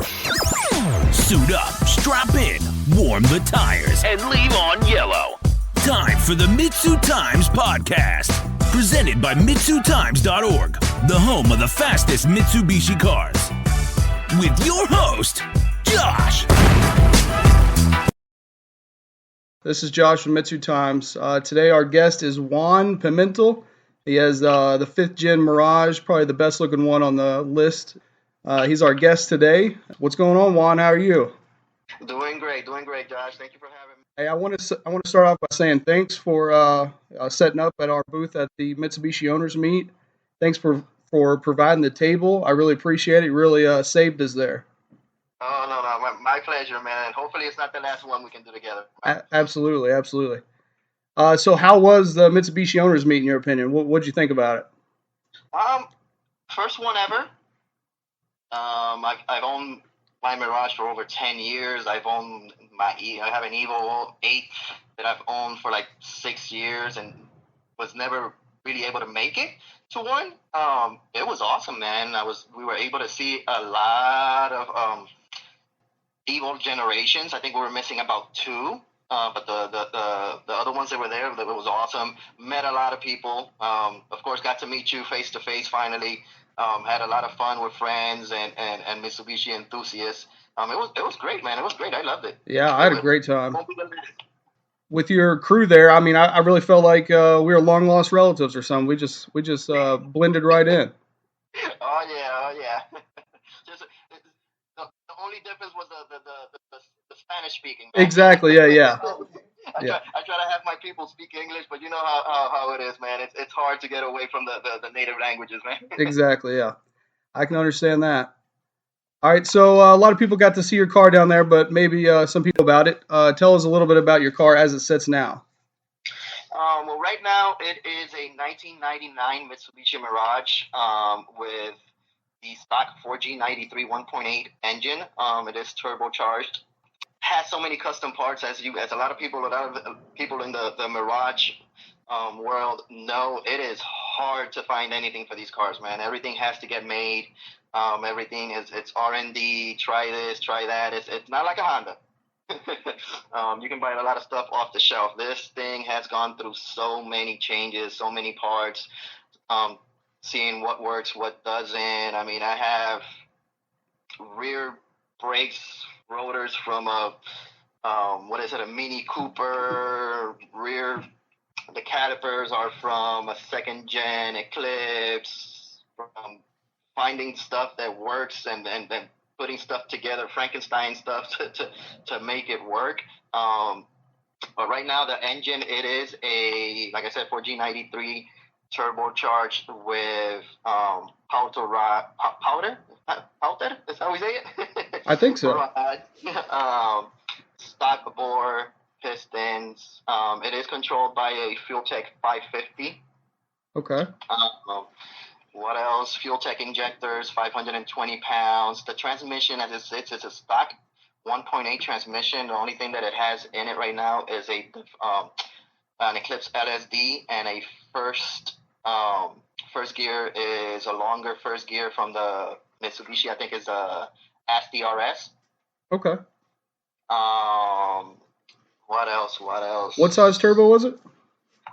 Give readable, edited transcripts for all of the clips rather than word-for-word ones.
Suit up, strap in, warm the tires, and leave on yellow. Time for the MitsuTimes podcast, presented by MitsuTimes.org, the home of the fastest Mitsubishi cars. With your host, Josh. This is Josh from MitsuTimes. Today our guest is Juan Pimentel. He has the 5th gen Mirage, probably the best looking one on the list. He's our guest today. What's going on, Juan? How are you? Doing great, Josh. Thank you for having me. Hey, I want to start off by saying thanks for setting up at our booth at the Mitsubishi Owners Meet. Thanks for providing the table. I really appreciate it. You really saved us there. Oh, no, my pleasure, man. And hopefully it's not the last one we can do together. Absolutely. So how was the Mitsubishi Owners Meet in your opinion? What'd you think about it? First one ever. I've owned my Mirage for over 10 years. I have an Evo 8 that I've owned for like 6 years and was never really able to make it to one. It was awesome, man. We were able to see a lot of Evo generations. I think we were missing about 2. But the other ones that were there, it was awesome. Met a lot of people. Of course, got to meet you face to face finally. Had a lot of fun with friends and Mitsubishi enthusiasts. It was great, man. It was great. I loved it. Yeah, I had a great time. With your crew there, I mean, I really felt like we were long lost relatives or something. We just blended right in. Oh yeah. Just the only difference was the Spanish speaking. Man. Exactly. Yeah. I try to have my people speak English, but you know how it is, man. It's hard to get away from the native languages, man. Exactly, yeah. I can understand that. All right, so a lot of people got to see your car down there, but maybe some people about it. Tell us a little bit about your car as it sits now. Well, right now it is a 1999 Mitsubishi Mirage with the stock 4G93 1.8 engine. It is turbocharged. Has so many custom parts as a lot of people in the Mirage world know. It is hard to find anything for these cars, man. Everything has to get made. Everything it's R&D. Try this, try that. It's not like a Honda. You can buy a lot of stuff off the shelf. This thing has gone through so many changes, so many parts. Seeing what works, what doesn't. I mean, I have rear brakes rotors from a Mini Cooper. The calipers are from a 2nd gen Eclipse. From finding stuff that works and then putting stuff together, Frankenstein stuff to make it work. But right now the engine, it is like I said, 4G93 turbocharged with powder. Is that how we say it? I think so. Stock bore pistons. It is controlled by a FuelTech 550. Okay. What else? FuelTech injectors, 520 pounds. The transmission as it sits is a stock 1.8 transmission. The only thing that it has in it right now is an Eclipse LSD and a first gear is a longer first gear from the Mitsubishi. I think is a SDRS. Okay. What else? What size turbo was it?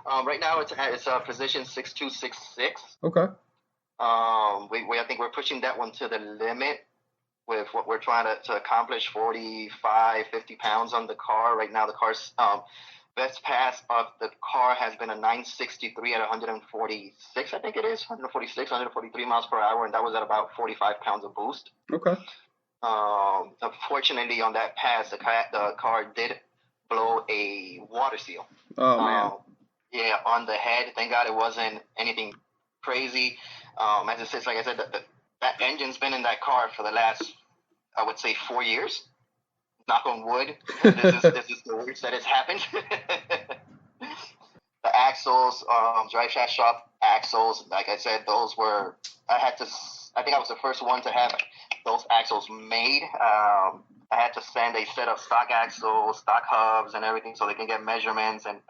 Right now it's a position 6266. Okay. I think we're pushing that one to the limit with what we're trying to accomplish, 45, 50 pounds on the car. Right now the car's best pass of the car has been a 963 at 146, I think it is, 143 miles per hour, and that was at about 45 pounds of boost. Okay. Unfortunately, on that pass, the car did blow a water seal. Oh, man. Yeah, on the head. Thank God it wasn't anything crazy. As it sits, like I said, that engine's been in that car for the last, I would say, 4 years. Knock on wood. This is the worst that has happened. The axles, drive shaft shop axles, like I said, those were, I think I was the first one to have those axles made. I had to send a set of stock axles, stock hubs, and everything so they can get measurements and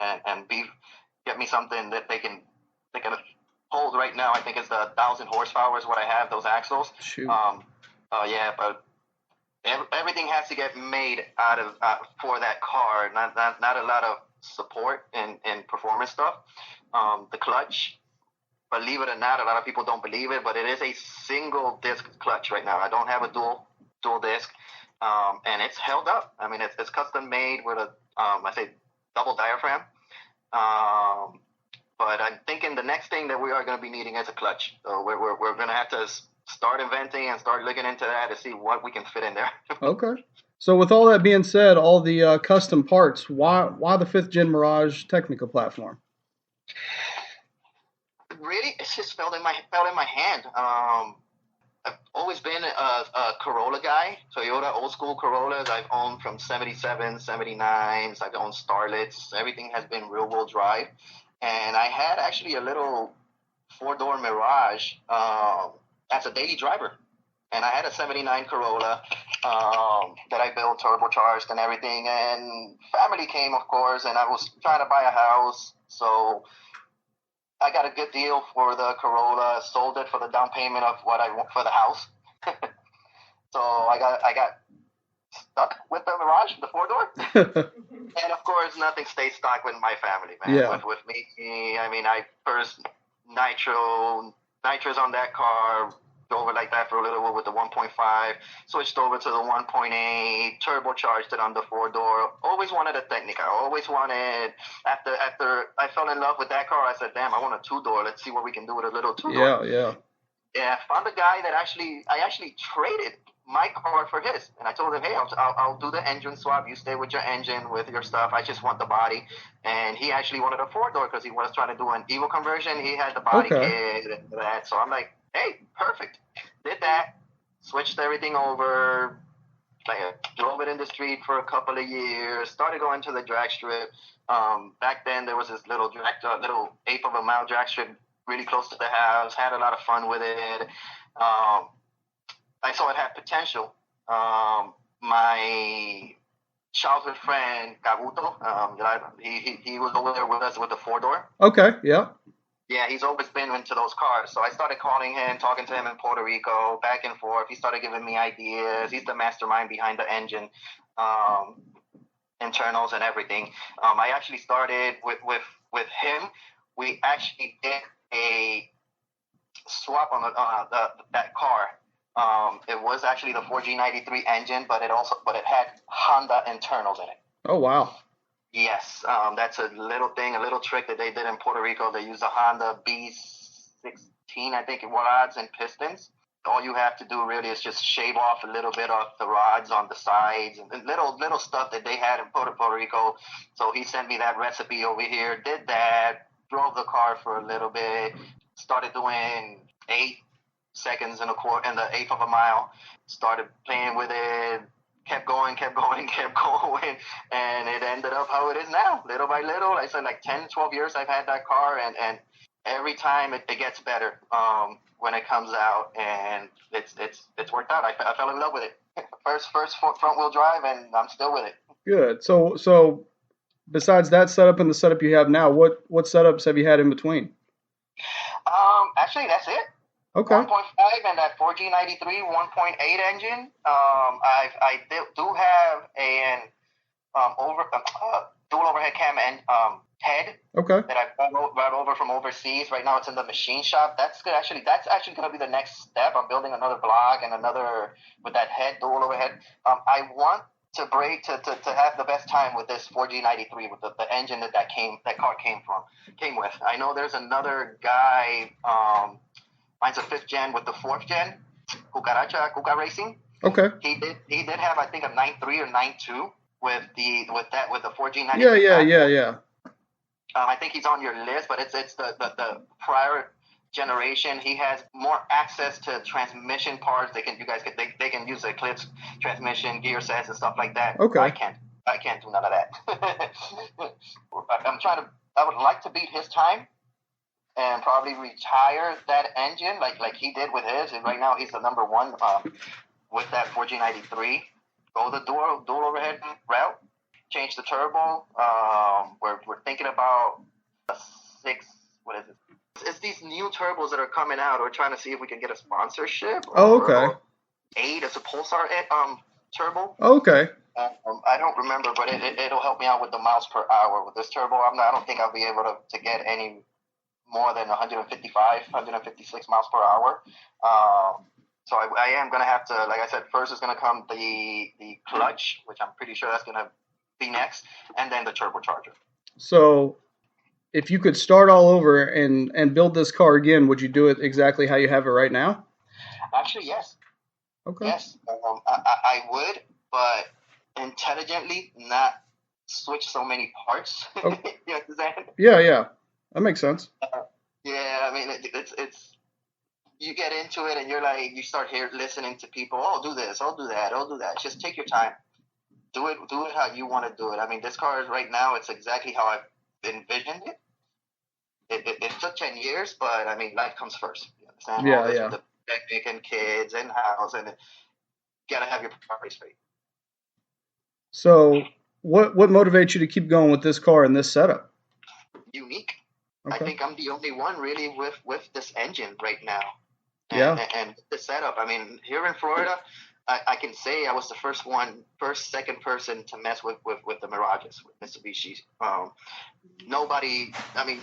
get me something that they can hold right now. I think it's the 1,000 horsepower is what I have, those axles. Shoot. Yeah, but everything has to get made out of for that car. Not a lot of support and performance stuff. The clutch, believe it or not, a lot of people don't believe it, but it is a single disc clutch right now. I don't have a dual disc, and it's held up. I mean, it's custom made with a I say double diaphragm. But I'm thinking the next thing that we are going to be needing is a clutch. So we're going to have to start inventing and start looking into that to see what we can fit in there. Okay. So with all that being said, all the custom parts, why the 5th Gen Mirage Technica platform? Really, it's just fell in my hand. I've always been a Corolla guy, Toyota old school Corollas. I've owned from 77, 79s. I've owned Starlets. Everything has been rear wheel drive. And I had actually a little 4-door Mirage as a daily driver. And I had a 79 Corolla that I built turbocharged and everything. And family came, of course, and I was trying to buy a house. So I got a good deal for the Corolla, sold it for the down payment of what I want for the house. So I got stuck with the Mirage, the 4-door. And of course, nothing stays stuck with my family, man. Yeah. With me, I mean, I first nitros on that car, over like that for a little bit with the 1.5, switched over to the 1.8, turbocharged it on the 4-door. Always wanted a Technica. Always wanted, after I fell in love with that car, I said, damn, I want a 2-door. Let's see what we can do with a little 2-door. Yeah, found a guy that I actually traded my car for his. And I told him, hey, I'll do the engine swap. You stay with your engine, with your stuff. I just want the body. And he actually wanted a 4-door because he was trying to do an Evo conversion. He had the body kit and that. So I'm like, hey, perfect. Did that, switched everything over, drove it in the street for a couple of years, started going to the drag strip. Back then, there was this little 1/8 of a mile drag strip really close to the house, had a lot of fun with it. I saw it had potential. My childhood friend, Kabuto, he was over there with us with the 4-door. Okay, yeah. Yeah, he's always been into those cars. So I started calling him, talking to him in Puerto Rico, back and forth. He started giving me ideas. He's the mastermind behind the engine, internals and everything. I actually started with him. We actually did a swap on that car. It was actually the 4G93 engine, but it had Honda internals in it. Oh, wow. Yes, that's a little trick that they did in Puerto Rico. They used a Honda B16, I think it was, rods and pistons. All you have to do really is just shave off a little bit of the rods on the sides and little stuff that they had in Puerto Rico. So he sent me that recipe over here, did that, drove the car for a little bit, started doing 8 seconds in the 1/8 of a mile, started playing with it, kept going, and it ended up how it is now, little by little. I said like 10, 12 years I've had that car, and every time it gets better when it comes out, and it's worked out. I fell in love with it. First front wheel drive, and I'm still with it. Good. So besides that setup and the setup you have now, what setups have you had in between? Actually, that's it. Okay. 1.5 and that 4G93 1.8 engine. I do have an dual overhead cam and head. Okay. That I brought over from overseas. Right now, it's in the machine shop. That's actually going to be the next step. I'm building another block and another with that head, dual overhead. I want to have the best time with this 4G93 with the engine that car came with. I know there's another guy. Mine's a 5th gen with the 4th gen, Cuca Racing. Okay. He did have, I think, a 9.3 or 9.2 with the 4G93. Yeah. I think he's on your list, but it's the prior generation. He has more access to transmission parts. They can use the Eclipse transmission, gear sets, and stuff like that. Okay. I can't do none of that. I would like to beat his time and probably retire that engine like he did with his. And right now he's the number one with that 4G93. Go the dual overhead route. Change the turbo. We're thinking about a 6. What is it? It's these new turbos that are coming out. We're trying to see if we can get a sponsorship. Oh, okay. Or 8 as a Pulsar turbo. Okay. I don't remember, but it'll help me out with the miles per hour. With this turbo, I don't think I'll be able to get any more than 155, 156 miles per hour. So I am going to have to, like I said, first is going to come the clutch, which I'm pretty sure that's going to be next, and then the turbocharger. So if you could start all over and build this car again, would you do it exactly how you have it right now? Actually, yes. Okay. Yes, I would, but intelligently, not switch so many parts. Oh. You understand? Yeah. That makes sense. Yeah, I mean, it's you get into it and you're like, you start listening to people. Oh, do this. Oh, do that. Oh, do that. Just take your time. Do it how you want to do it. I mean, this car is right now. It's exactly how I've envisioned it. It took 10 years, but I mean, life comes first. You understand? Yeah, all this yeah. with the picnic and kids and house, and you gotta have your priorities straight. So what motivates you to keep going with this car and this setup? Unique. Okay. I think I'm the only one really with this engine right now. And the setup. I mean, here in Florida, I can say I was the second person to mess with the Mirages, with Mitsubishi. Nobody, I mean,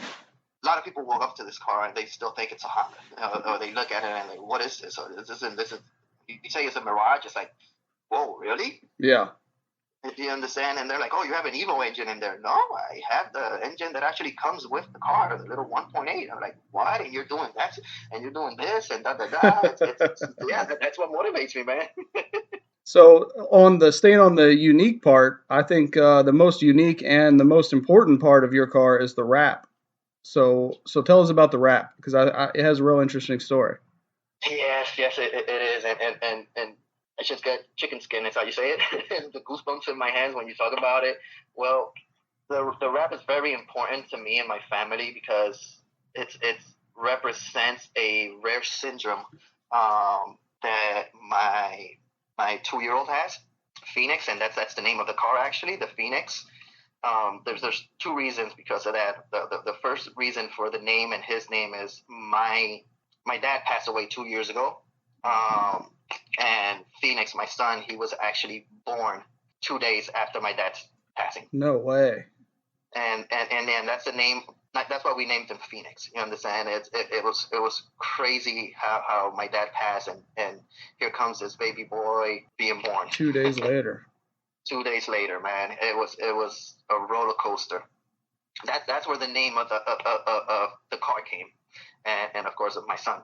a lot of people walk up to this car and they still think it's a Honda. Or they look at it and like, what is this? Or this is, you say it's a Mirage, it's like, whoa, really? Yeah. Do you understand? And they're like, oh, you have an Evo engine in there. No, I have the engine that actually comes with the car, the little 1.8. I'm like, what? And you're doing that, and you're doing this, and da-da-da. Yeah, that's what motivates me, man. So staying on the unique part, I think the most unique and the most important part of your car is the wrap. So tell us about the wrap, because it has a real interesting story. Yes, it is, and I just got chicken skin. That's how you say it. The goosebumps in my hands when you talk about it. Well, the wrap is very important to me and my family because it represents a rare syndrome that my 2-year-old has, Phoenix, and that's the name of the car actually, the Phoenix. There's two reasons because of that. The first reason for the name and his name is my dad passed away 2 years ago. And Phoenix, my son, he was actually born 2 days after my dad's passing. No way. And then that's the name. That's why we named him Phoenix. You understand? It was crazy how my dad passed, and here comes this baby boy being born 2 days later. 2 days later, man, it was a roller coaster. That's where the name of the car came, and of course of my son.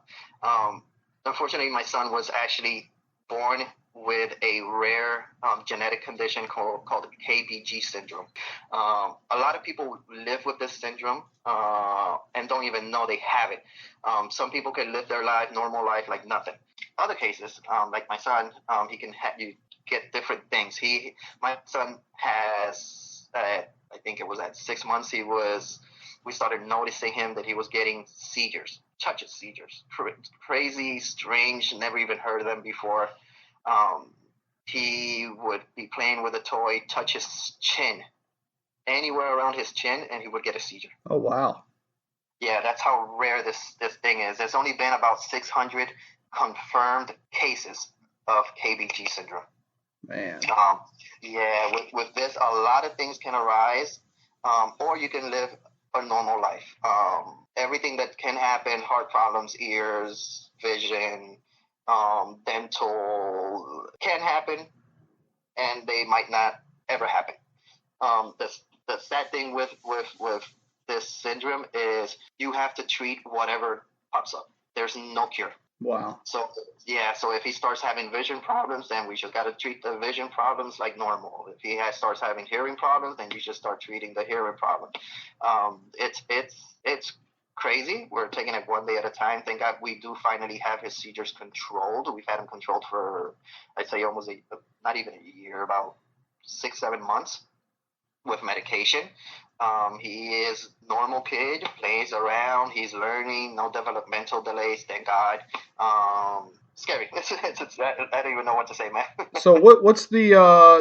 Unfortunately, my son was actually born with a rare genetic condition called KBG syndrome. A lot of people live with this syndrome and don't even know they have it. Some people can live their normal life like nothing. Other cases, like my son, he can you get different things. My son has, I think it was at 6 months, we started noticing him that he was getting seizures, touches seizures. Crazy, strange, never even heard of them before. He would be playing with a toy, touch his chin, anywhere around his chin, and he would get a seizure. Oh, wow. Yeah, that's how rare this thing is. There's only been about 600 confirmed cases of KBG syndrome. Man. Yeah, with this, a lot of things can arise, or you can live a normal life. Everything that can happen, heart problems, ears, vision, dental, can happen, and they might not ever happen. The sad thing with this syndrome is you have to treat whatever pops up. There's no cure. Wow. So if he starts having vision problems, then we just got to treat the vision problems like normal. If he starts having hearing problems, then you just start treating the hearing problem. It's crazy. We're taking it one day at a time. Thank God we do finally have his seizures controlled. We've had him controlled for, I'd say, almost not even a year, about 6-7 months with medication. He is normal kid, plays around, he's learning, no developmental delays, thank God. Scary. I don't even know what to say, man. So what's the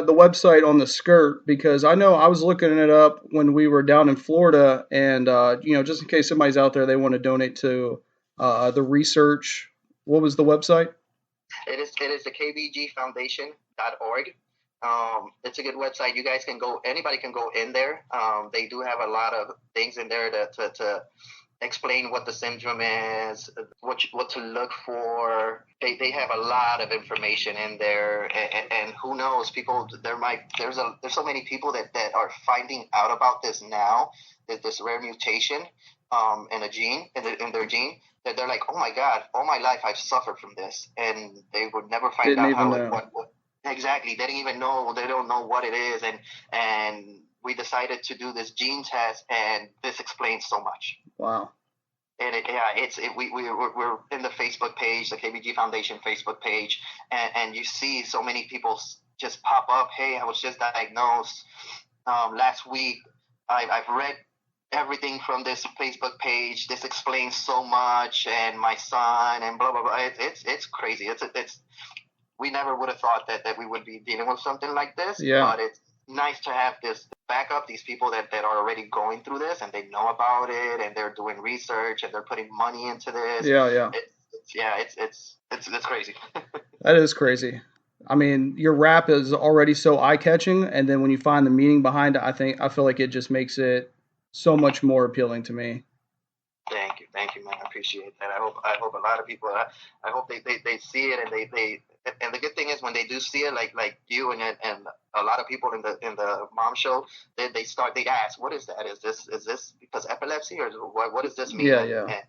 website on the skirt? Because I know I was looking it up when we were down in Florida, and just in case somebody's out there, they want to donate to the research. What was the website? It is the kbgfoundation.org. It's a good website. You guys can go. Anybody can go in there. They do have a lot of things in there to explain what the syndrome is, what to look for. They have a lot of information in there, and who knows, people, there's so many people that are finding out about this now, that this rare mutation in a gene, in their gene, that they're like, oh my God, all my life I've suffered from this, and they would never find out how it, what exactly. They didn't even know. They don't know what it is, and we decided to do this gene test, and this explains so much. Wow. And we're in the Facebook page, the KBG Foundation Facebook page, and you see so many people just pop up. Hey, I was just diagnosed last week. I've read everything from this Facebook page. This explains so much, and my son, and blah blah blah. It's crazy. It's we never would have thought that we would be dealing with something like this. Yeah. But it's nice to have this backup, these people that are already going through this, and they know about it, and they're doing research, and they're putting money into this. Yeah. It's crazy. That is crazy. I mean, your rap is already so eye-catching, and then when you find the meaning behind it, I feel like it just makes it so much more appealing to me. Thank you, man. I appreciate that. I hope a lot of people. I hope they see it, and they. And the good thing is, when they do see it, like you and a lot of people in the mom show, they ask, what is that? Is this because epilepsy, or what does this mean? Yeah. And it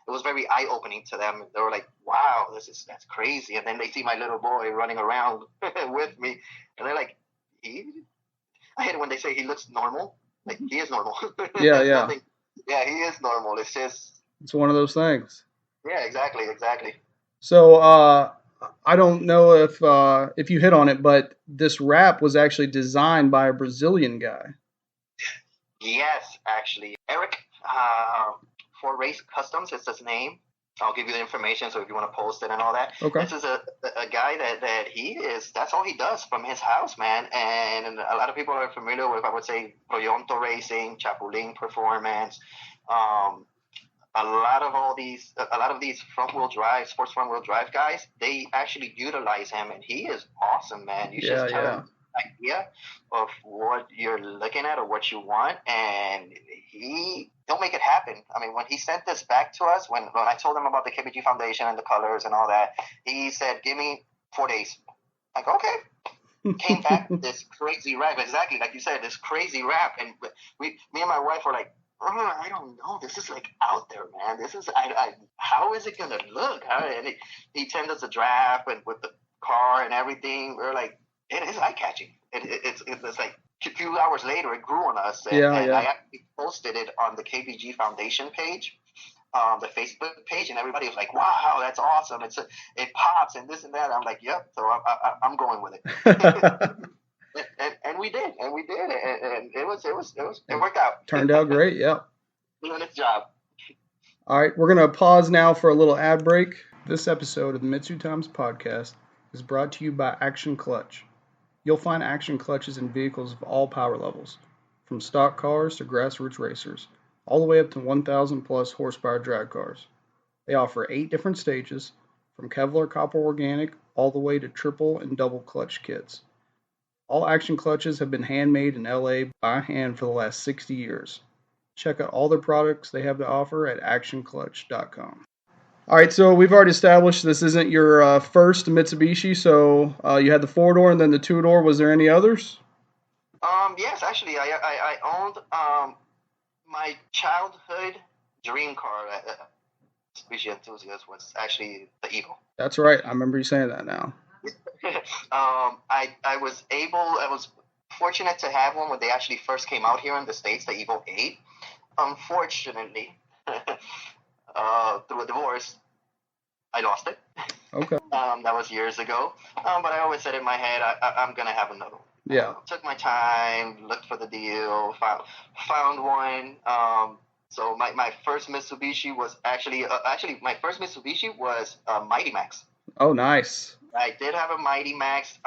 was very eye opening to them. They were like, wow, that's crazy. And then they see my little boy running around with me, and they're like, I hate it when they say he looks normal. Like, he is normal. Yeah. Yeah, he is normal. It's just, it's one of those things. Yeah, exactly. So, I don't know if you hit on it, but this rap was actually designed by a Brazilian guy. Yes, actually. Eric, for Race Customs is his name. I'll give you the information, so if you want to post it and all that. Okay. This is a guy that that's all he does from his house, man. And a lot of people are familiar with, I would say, Toyota Racing, Chapulín Performance, a lot of these sports front wheel drive guys, they actually utilize him, and he is awesome, man. You just tell him an idea of what you're looking at or what you want, and he'll make it happen. I mean, when he sent this back to us, when I told him about the KBG Foundation and the colors and all that, he said, give me 4 days. Like, okay. Came back, this crazy rap, exactly like you said, this crazy rap, and me and my wife were like, I don't know. This is like out there, man. This is how is it gonna look? And he sent us a draft and with the car and everything. We're like, it is eye catching. It's like a few hours later, it grew on us, and I actually posted it on the KBG Foundation page, the Facebook page, and everybody was like, wow, that's awesome. It pops and this and that. I'm like, yep. So I'm going with it. And we did, and it worked out. Turned out great, yeah. Doing its job. All right, we're going to pause now for a little ad break. This episode of the MitsuTimes podcast is brought to you by Action Clutch. You'll find Action Clutches in vehicles of all power levels, from stock cars to grassroots racers, all the way up to 1,000 plus horsepower drag cars. They offer 8 different stages, from Kevlar Copper Organic all the way to triple and double clutch kits. All Action Clutches have been handmade in LA by hand for the last 60 years. Check out all their products they have to offer at actionclutch.com. All right, so we've already established this isn't your first Mitsubishi, so you had the 4-door and then the 2-door. Was there any others? Yes, actually, I owned my childhood dream car. Mitsubishi enthusiast was actually the Evo. That's right. I remember you saying that now. I was fortunate to have one when they actually first came out here in the States, the Evo 8. Unfortunately, through a divorce, I lost it. Okay. That was years ago. But I always said in my head, I'm going to have another one. Yeah. Took my time, looked for the deal, found one. So my first Mitsubishi was actually my first Mitsubishi was a Mighty Max. Oh, nice. I did have a Mighty Max.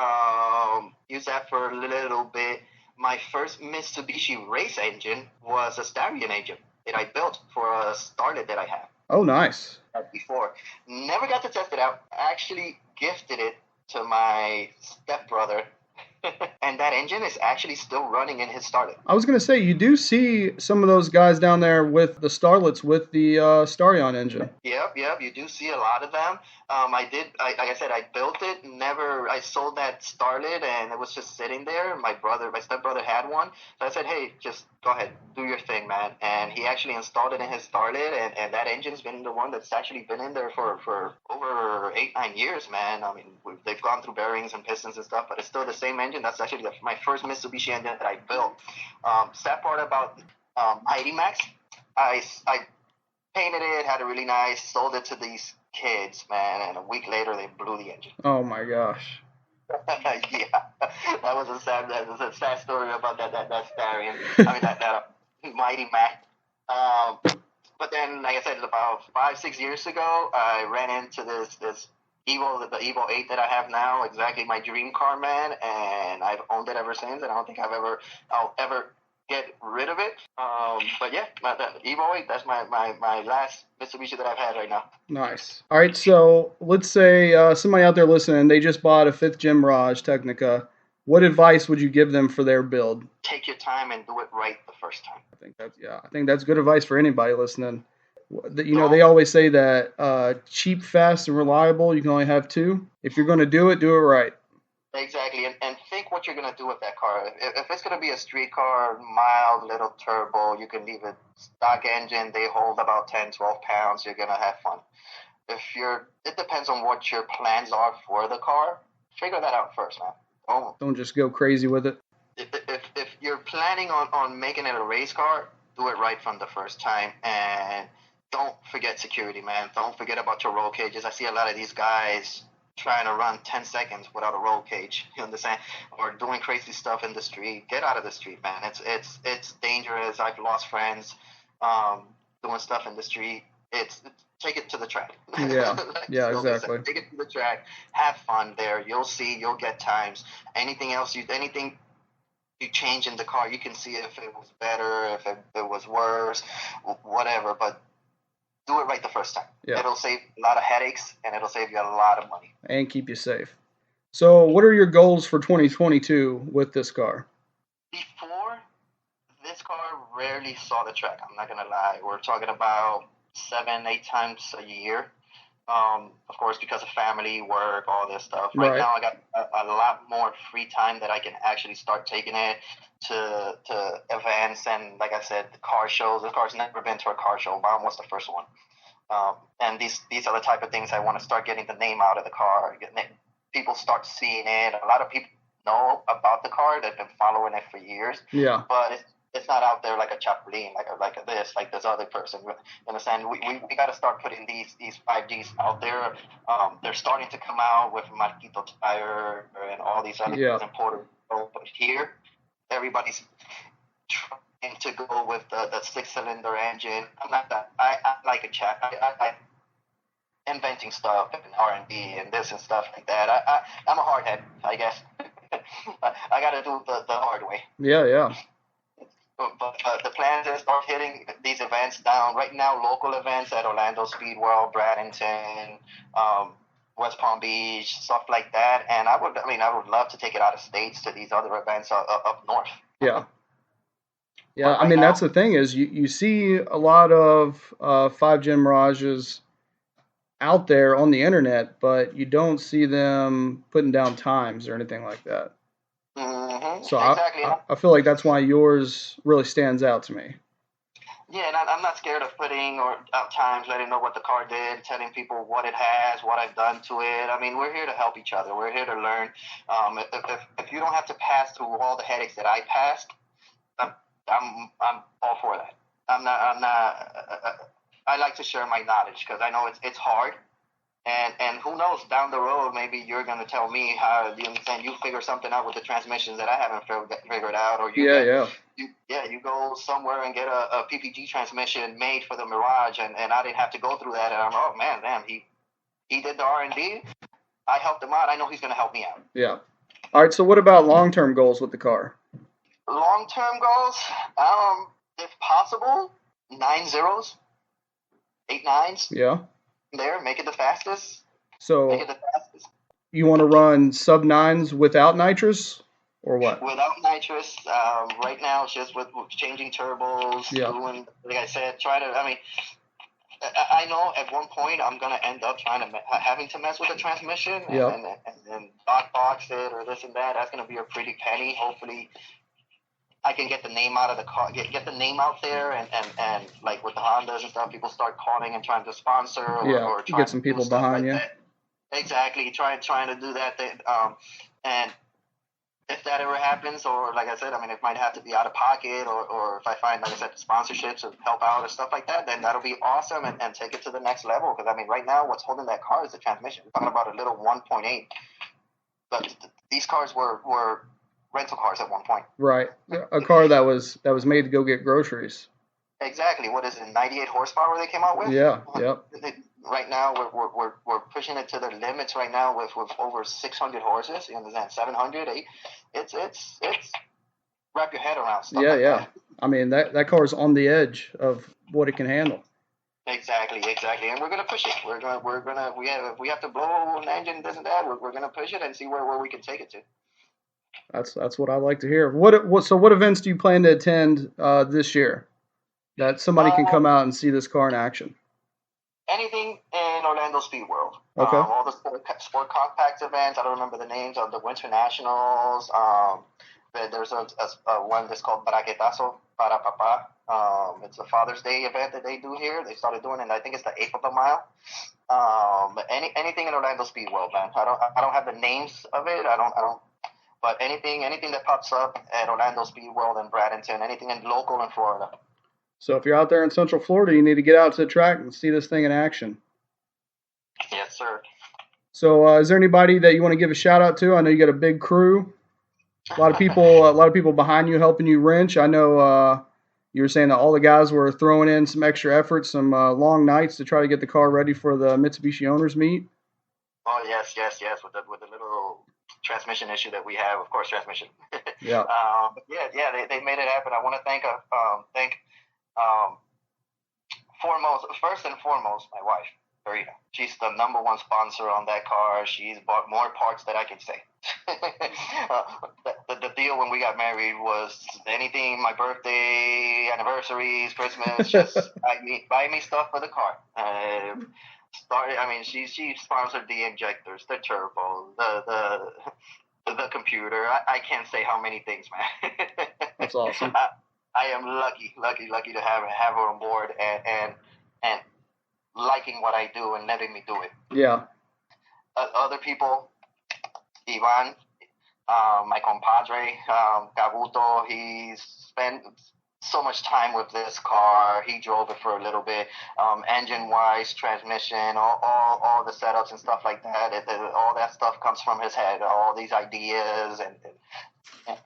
Used that for a little bit. My first Mitsubishi race engine was a Starion engine that I built for a Starlet that I had. Oh, nice. Before. Never got to test it out. Actually gifted it to my stepbrother. And that engine is actually still running in his Starlet. I was going to say, you do see some of those guys down there with the Starlets with the Starion engine. Yep, you do see a lot of them. Like I said, I built it, I sold that Starlet, and it was just sitting there. My stepbrother had one. So I said, hey, just go ahead, do your thing, man. And he actually installed it in his Starlet, and that engine's been the one that's actually been in there for over 8-9 years, man. I mean, they've gone through bearings and pistons and stuff, but it's still the same engine. That's actually my first Mitsubishi engine that I built. Sad part about Mighty Max, I painted it, had it really nice, sold it to these kids, man, and a week later they blew the engine. Oh my gosh. Yeah, that was a sad story about that Starion. I mean that Mighty Max. But then, like I said, about 5-6 years ago, I ran into this Evo, the Evo 8 that I have now, exactly my dream car, man, and I've owned it ever since, and I don't think I'll ever get rid of it. But yeah, the Evo 8, that's my last Mitsubishi that I've had right now. Nice. All right, so let's say somebody out there listening, they just bought a 5th Gen Mirage Technica. What advice would you give them for their build? Take your time and do it right the first time. I think that's good advice for anybody listening. You know, they always say that cheap, fast, and reliable, you can only have two. If you're going to do it right. Exactly, and think what you're going to do with that car. If it's going to be a street car, mild, little turbo, you can leave it stock engine. They hold about 10, 12 pounds. You're going to have fun. It depends on what your plans are for the car. Figure that out first, man. Don't just go crazy with it. If you're planning on making it a race car, do it right from the first time, and don't forget security, man. Don't forget about your roll cages. I see a lot of these guys trying to run 10 seconds without a roll cage, you understand? Or doing crazy stuff in the street. Get out of the street, man. It's dangerous. I've lost friends doing stuff in the street. Take it to the track. Yeah, exactly. Take it to the track. Have fun there. You'll see. You'll get times. Anything you change in the car, you can see if it was better, if it was worse, whatever. But do it right the first time. Yeah. It'll save a lot of headaches, and it'll save you a lot of money. And keep you safe. So what are your goals for 2022 with this car? Before, this car rarely saw the track. I'm not going to lie. We're talking about 7-8 times a year. Of course, because of family, work, all this stuff. Right now, I got a lot more free time that I can actually start taking it to events and, like I said, the car shows. The car's never been to a car show. Mine was the first one. And these are the type of things I want to start getting the name out of the car. People start seeing it. A lot of people know about the car. They've been following it for years. Yeah. But it's not out there like a Chapolin, like this other person. You understand? We got to start putting these 5Gs out there. They're starting to come out with Marquito Tire and all these other things in Puerto Rico. But here, everybody's trying to go with the 6-cylinder engine. I'm not that. I like a chat. I inventing stuff and R&D and this and stuff like that. I'm a hardhead, I guess. I got to do the hard way. Yeah. But the plan is to start hitting these events down. Right now, local events at Orlando Speedwell, Bradenton, West Palm Beach, stuff like that. And I would love to take it out of states to these other events up north. Yeah. I mean, that's the thing is you see a lot of 5-gen Mirages out there on the internet, but you don't see them putting down times or anything like that. Mm-hmm. So exactly. I feel like that's why yours really stands out to me. Yeah, and I'm not scared of putting out times, letting know what the car did, telling people what it has, what I've done to it. I mean, we're here to help each other. We're here to learn. If you don't have to pass through all the headaches that I passed, I'm all for that. I'm not. I like to share my knowledge because I know it's hard. And who knows, down the road, maybe you're going to tell me how you figure something out with the transmissions that I haven't figured out. Or you go somewhere and get a PPG transmission made for the Mirage, and I didn't have to go through that. And I'm, oh, man, damn, he did the R&D. I helped him out. I know he's going to help me out. Yeah. All right, so what about long-term goals with the car? Long-term goals? If possible, 9 zeros, 8 nines. Yeah. There, make it the fastest. So, make it the fastest. you want to run sub 9s without nitrous or what? Without nitrous, right now it's just with changing turbos, doing, like I said, I know at one point I'm going to end up having to mess with the transmission and dot box it or this and that. That's going to be a pretty penny. Hopefully I can get the name out of the car, get the name out there, and like with the Hondas and stuff, people start calling and trying to sponsor or trying get some people to do behind you. That. Exactly, trying to do that. And if that ever happens, or like I said, I mean, it might have to be out of pocket, or if I find, like I said, sponsorships or help out or stuff like that, then that'll be awesome and take it to the next level. Because I mean, right now, what's holding that car is the transmission. We're talking about a little 1.8, but these cars were rental cars at one point. Right, a car that was made to go get groceries. Exactly. What is it? 98 horsepower they came out with. Yeah. Yep. Right now we're pushing it to the limits. Right now with over 600 horses. You understand? 700. It's wrap your head around stuff. Yeah. Like that. I mean that car is on the edge of what it can handle. Exactly, and we're gonna push it. We have to blow an engine, this and that. We're gonna push it and see where we can take it to. That's what I like to hear. What events do you plan to attend this year that somebody can come out and see this car in action? Anything in Orlando Speed World. Okay. All the sport compact events. I don't remember the names of the Winter Nationals. There's a one that's called Braquetazo para Papá. It's a Father's Day event that they do here. They started doing it, and I think it's the 8th of the mile. Anything in Orlando Speed World, man. I don't have the names of it. I don't. But anything that pops up at Orlando Speed World and Bradenton, anything in local in Florida. So if you're out there in Central Florida, you need to get out to the track and see this thing in action. Yes, sir. So is there anybody that you want to give a shout out to? I know you got a big crew. A lot of people behind you helping you wrench. I know you were saying that all the guys were throwing in some extra effort, some long nights to try to get the car ready for the Mitsubishi Owners Meet. Oh yes, with the little transmission issue that we have, of course, transmission. Yeah. They made it happen. I want to thank first and foremost, my wife, Verita. She's the number one sponsor on that car. She's bought more parts than I can say. The deal when we got married was anything, my birthday, anniversaries, Christmas, just buy me stuff for the car. She sponsored the injectors, the turbo, the computer. I can't say how many things, man. That's awesome. I am lucky to have her on board and liking what I do and letting me do it. Yeah. Other people, Ivan, my compadre, Gabuto, he's spent so much time with this car. He drove it for a little bit. Engine-wise, transmission, all the setups and stuff like that. All that stuff comes from his head. All these ideas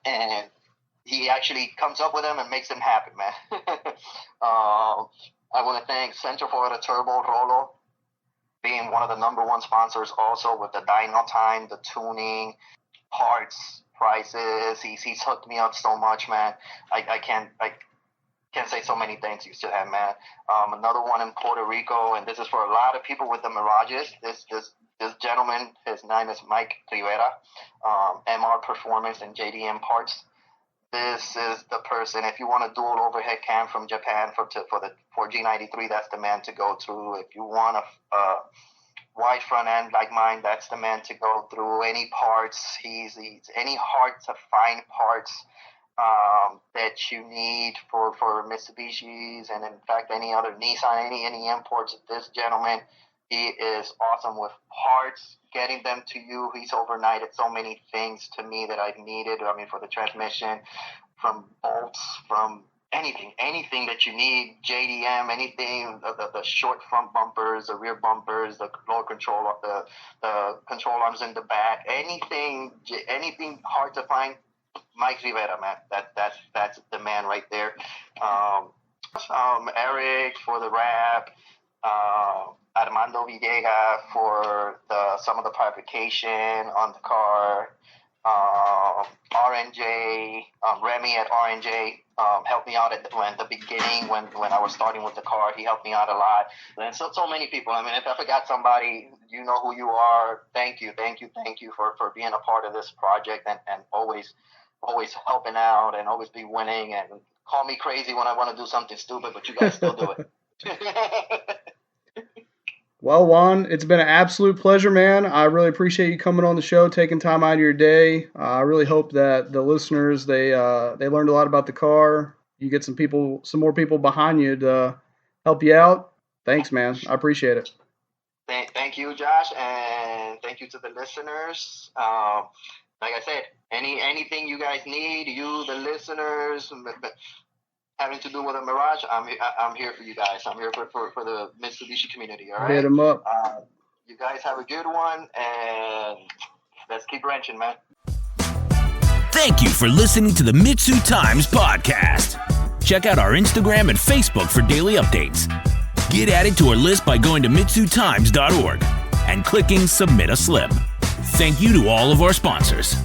and he actually comes up with them and makes them happen, man. I want to thank Central Florida Turbo Rolo, being one of the number one sponsors also with the dyno time, the tuning, parts, prices. He's hooked me up so much, man. I can't say so many thanks you to him, man. Another one in Puerto Rico, and this is for a lot of people with the Mirages. This gentleman, his name is Mike Rivera, MR Performance and JDM Parts. This is the person. If you want a dual overhead cam from Japan for the 4G93, that's the man to go to. If you want a wide front end like mine, that's the man to go through. Any parts, he's any hard to find parts that you need for Mitsubishis, and in fact any other Nissan, any imports. This gentleman, he is awesome with parts, getting them to you. He's overnighted so many things to me that I've needed. I mean, for the transmission, from bolts, from anything that you need, JDM, anything, the short front bumpers, the rear bumpers, the lower control, the control arms in the back, anything hard to find, Mike Rivera, man, that's the man right there. Eric for the wrap, Armando Villega for some of the fabrication on the car, R&J, Remy at R&J helped me out at the beginning when I was starting with the car. He helped me out a lot. And so many people. I mean, if I forgot somebody, you know who you are. Thank you for being a part of this project and always helping out and always be winning, and call me crazy when I want to do something stupid, but you guys still do it. Well, Juan, it's been an absolute pleasure, man. I really appreciate you coming on the show, taking time out of your day. I really hope that the listeners, they learned a lot about the car. You get some more people behind you to help you out. Thanks, man. I appreciate it. Thank you, Josh, and thank you to the listeners. Like I said, anything you guys need, you, the listeners, having to do with a Mirage, I'm here for you guys. I'm here for the Mitsubishi community, all right? Hit them up. You guys have a good one, and let's keep wrenching, man. Thank you for listening to the MitsuTimes podcast. Check out our Instagram and Facebook for daily updates. Get added to our list by going to MitsuTimes.org and clicking Submit a Slip. Thank you to all of our sponsors.